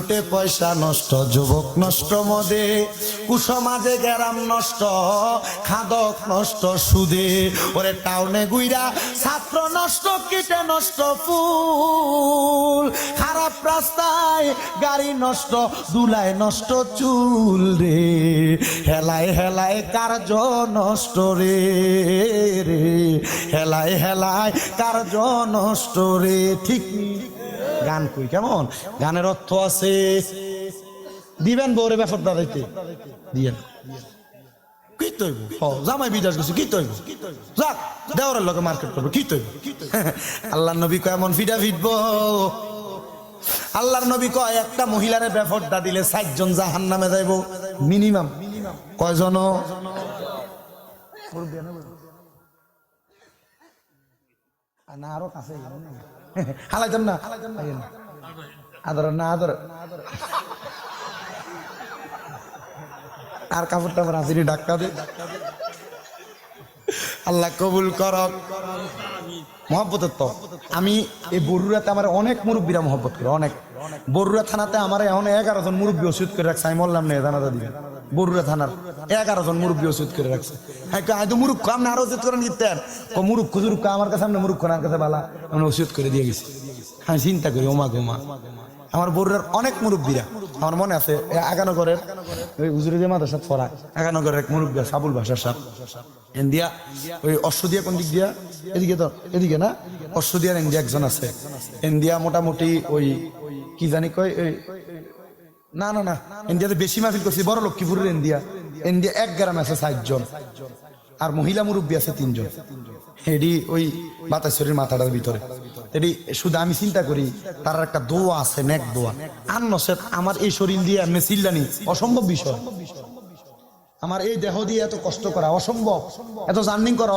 লুটে পয়সা নষ্ট, যুবক নষ্ট মদে, কুসমাজে গ্যারাম নষ্ট, খাদক নষ্ট সুদে। ওরে টাউনে গুইরা ছাত্র নষ্ট, কিটে নষ্ট ফুল, খারাপ রাস্তায় গাড়ি নষ্ট, দুলায় নষ্ট চুল রে, হেলায় হেলায় কার্য নষ্ট রে, রে হেলায় হেলায় কার্য নষ্ট রে। ঠিক গান কই কেমন? গানের অর্থ আছে। দিবেন বউরে ব্যাপার দাঁড়াইতে দিয়েন কি তৈব, জামাই বিদেশ গেছে কি তৈব, যাক দেওয়ারের লোকে মার্কেট করবো কি তৈব। আল্লাহ নবী কয় এমন ফিডা ফিটবো। আল্লাহর নবী কয় একটা মহিলারে বেফরদা দিলে 60 জন জাহান্নামে যাইব মিনিমাম। কয়জন? না আরো কাছে হালাইতাম না আদর না আদর আর কাপড় টাপড় আসিনি ডাক্তার দে। আল্লাহ কবুল করক। মহব্বতের তো আমি এই বরুড়াতে আমার অনেক মুরব্বীরা মহব্বত করে, অনেক। বরুড়া থানাতে আমার এখন 11 জন মুরব্বী ওষুধ করে রাখছে। আমি বললাম না জানাটা দিবেন, বরুড়া থানার 11 জন মুরব্বী ওষুধ করে রাখছে। হ্যাঁ আমি তো মুরুক্ষ, আপনি আরো ওষুধ করেন কিতেন মুরুক্ষ জুরুক্ষ আমার কাছে, আপনি মুরুক্ষ আমার কাছে বালা, আমি ওষুধ করে দিয়ে গেছি। হ্যাঁ চিন্তা করি ওমা গোমা। আমার বরুড়ার অনেক মুরব্বীরা, আমার মনে আছে আগানগরের ওই হুজুরে যে মাদ্রাসা পড়া, আগানগরের এক মুরব্বী সাবুল ভাষার সাপ ইন্ডিয়া, ওই অশ্বদিয়া কোন দিক দিয়া, এদিকে তো এদিকে না, অশ্বদিয়ার ইন্ডিয়া একজন আছে। ইন্ডিয়া মোটামুটি ওই কি জানি কয় না না না ইন্ডিয়াতে বেশি মাহফিল করছি বড় লক্ষ্মীপুরের ইন্ডিয়া। ইন্ডিয়া এক গ্রামে আছে 60 জন, আর মহিলা মুরব্বী আছে 3 জন। এডি ওই বাতাসের মাথাটার ভিতরে। এডি শুধু আমি চিন্তা করি তার একটা দোয়া আছে, নেক দোয়া। আর নসেদ আমার এই শরীর দিয়ে এমনি চিল্লানি অসম্ভব বিষয়। আমার এই দেহ দিয়ে এত কষ্ট করা অসম্ভব, এত জার্নিং করা